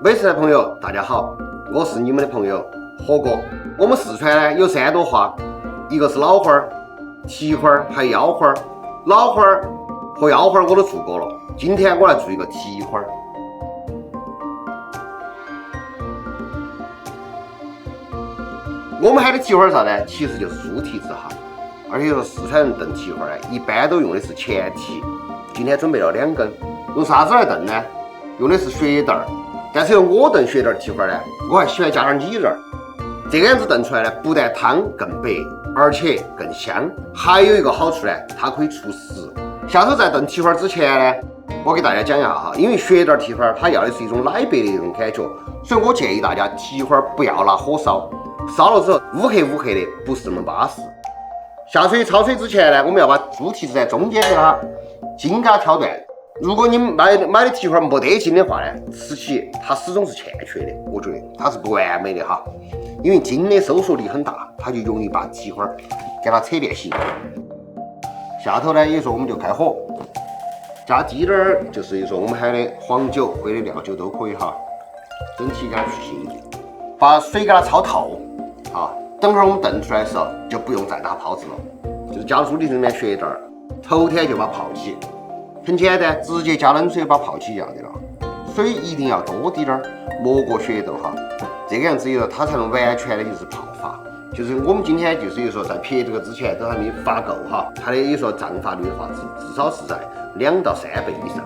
美食的朋友，大家好，我是你们的朋友火锅。我们四川呢有3朵花，一个是老花儿、蹄花儿，还有腰花儿。老花儿和腰花儿我都做过了，今天我来做一个蹄花儿。我们喊的蹄花儿啥呢？其实就是猪蹄子哈。而且说四川人炖蹄花儿呢，一般都用的是前蹄。今天准备了2根，用啥子来炖呢？用的是血蛋儿。但是我炖血蛋儿蹄花呢，我还喜欢加点泥仁儿，这个样子炖出来呢，不但汤更白，而且更香。还有一个好处呢，它可以除湿。下头在炖蹄花之前呢，我给大家讲一下哈，因为血蛋儿蹄花它要的是一种奶白的一种感觉，所以我建议大家蹄花不要拿火烧，烧了之后乌黑乌黑的，不是那么巴适。下水焯水之前呢，我们要把猪蹄子在中间给它筋给它挑断。如果你买的蹄花没得筋的话呢，吃起它始终是欠缺的，我觉得它是不完美的哈。因为筋的收缩力很大，它就容易把蹄花给它扯变形。下头呢，也说我们就开火，加滴点儿，就是说我们喊的黄酒或者料酒都可以哈，整体给它去腥，把水给它焯透啊。等会儿我们炖出来的时候就不用再打泡子了，就是加入猪蹄子里面血蛋儿，头天就把泡起。很简单，直接加冷水把泡起就要得了。水一定要多滴点儿，没过血豆哈。这个样子以后它才能完全的就是泡发。就是我们今天就是说在撇这个之前都还没发够哈，它的说胀发率的话至少是在2到3倍以上。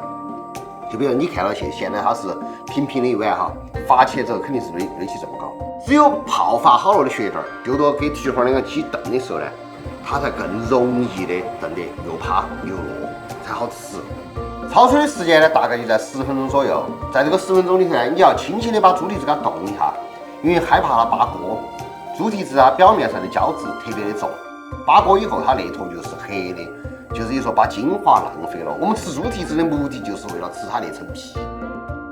就比如你看到现在它是平平的一碗哈，发起来之后肯定是没起这么高。只有泡发好了的血蛋儿，丢到给蹄花两个起炖的时候呢，它才更容易的炖得又趴又糯，才好吃。焯水的时间呢，大概就在10分钟左右。在这个10分钟里头呢，你要轻轻的把猪蹄子给它动一下，因为害怕它扒锅。猪蹄子表面上的胶质特别的重，扒锅以后它那坨就是黑的，就是说把精华浪费了。我们吃猪蹄子的目的就是为了吃它那层皮。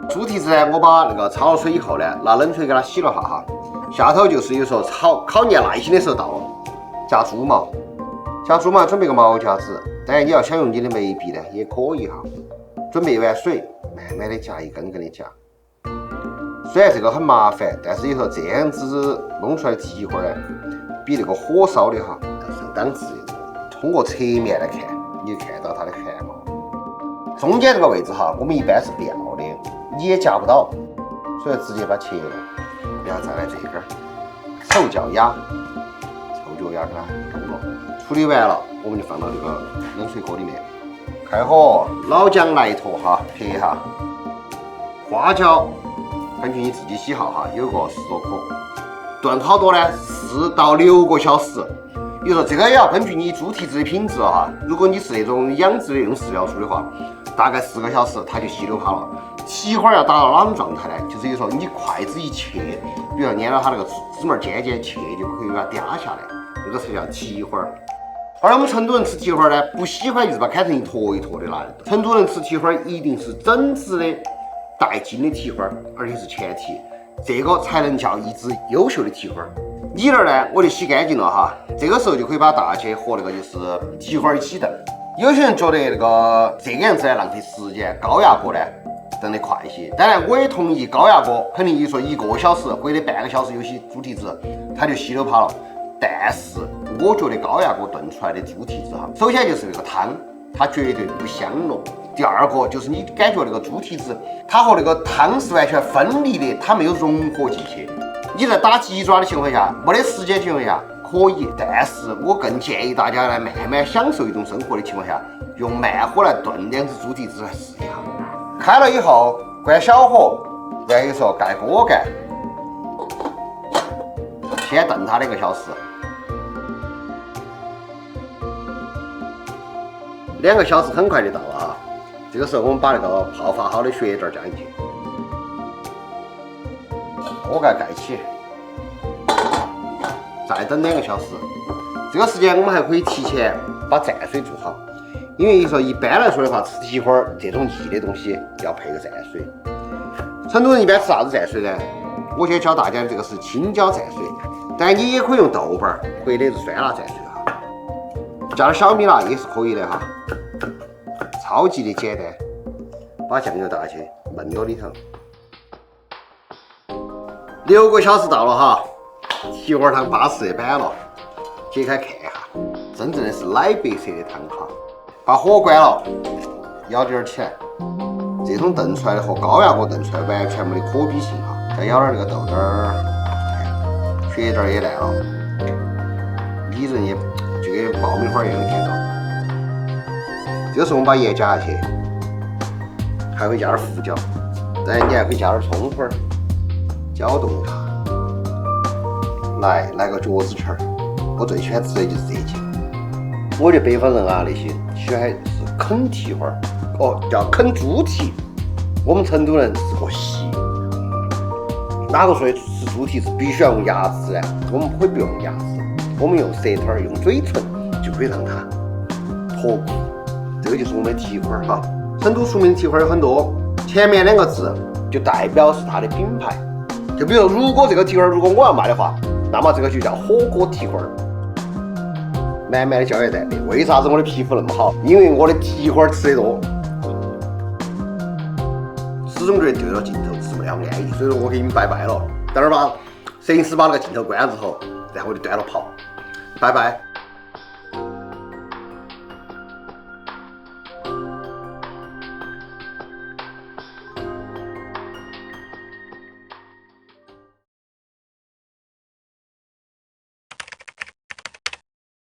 猪蹄子呢，我把那个焯了水以后呢，拿冷水给它洗了下哈。下头就是说考验耐心的时候到了，加猪毛。加猪毛准备个毛夹子，当然你要想用你的眉笔呢也可以哈。准备一碗水，慢慢的加，一根根的加。虽然这个很麻烦，但是以后这样子弄出来的蹄花呢，比那个火烧的哈要上档次一点。通过侧面来看，你就看到它的汗毛。中间这个位置哈，我们一般是不要的，你也夹不到，所以直接把切了。然后再来这根臭脚丫给它弄了。处理完了，我们就放到这个冷水锅里面，开火，老姜来一坨哈，撇一下，花椒根据你自己喜好哈，有个10多颗，炖好多呢？4到6个小时。比如说这个也要根据你猪蹄子的品质哈，如果你是那种养殖的用饲料处的话，大概4个小时它就稀溜趴了。蹄花要达到哪种状态呢？就是说你筷子一切，比如捏到它那个指纹尖尖切就可以把它嗲下来，这个才叫蹄花。而我们成都人吃蹄花呢，不喜欢就是把它砍成一坨一坨的来。成都人吃蹄花一定是整只的带筋的蹄花，而且是前蹄，这个才能叫一只优秀的蹄花。泥仁呢，我就洗干净了哈，这个时候就可以把大切和那个就是蹄花一起炖。有些人觉得那个这个样子呢浪费时间，高压锅呢炖得快些。当然我也同意高压锅肯定说1个小时或者半个小时，有些猪蹄子它就稀溜趴了。但是我觉得高压锅炖出来的猪蹄子哈，首先就是那个汤，它绝对不香浓。第二个就是你感觉那个猪蹄子，它和那个汤是完全分离的，它没有融合进去。你在打鸡爪的情况下，没得时间情况下可以，但是我更建议大家来慢慢享受一种生活的情况下，用慢火来炖2只猪蹄子来试一下。开了以后关小火，然后说盖锅盖，先炖它2个小时。2个小时很快就到了哈，这个时候我们把那个泡发好的血蛋加进去，锅盖盖起，再等2个小时。这个时间我们还可以提前把蘸水做好，因为说一般来说的话，吃蹄花这种腻的东西要配个蘸水。成都人一般吃啥子蘸水呢？我先教大家的这个是青椒蘸水，但你也可以用豆瓣或者是酸辣蘸水哈，加点小米辣也是可以的哈。超级的简单，把酱油打去焖到里头。6个小时到了哈，蹄花汤巴适的板了，解开看一下，真正的是奶白色的汤哈。把火关了，舀点起来。这种炖出来的和高压锅炖出来完全没得可比性哈。再舀点那个豆豆儿，血蛋儿也烂了，米仁也就跟爆米花一样的看到。这个时候我们把盐加下去，还会加点胡椒，当然你还可以加点葱花儿，搅动一下。来个脚趾肠儿，我最喜欢吃的就是这些。我觉得北方人啊，那些喜欢是啃蹄花儿，叫啃猪蹄。我们成都人是个习。哪个说的吃猪蹄是必须要用牙齿呢？我们可以不用牙齿，我们用舌头儿、用嘴唇就可以让它脱骨。这个就是我们的蹄花儿哈。成都出名的蹄花儿有很多，前面2个字就代表是它的品牌。就比如说，如果这个蹄花儿如果我要卖的话，那么这个就叫火锅蹄花儿。满满的胶原蛋白，为啥子我的皮肤那么好？因为我的蹄花吃得多。始终觉得对着镜头吃不了安逸，所以说我给你们拜拜了。等会儿把摄影师把那个镜头关了之后，然后我就端了跑，拜拜。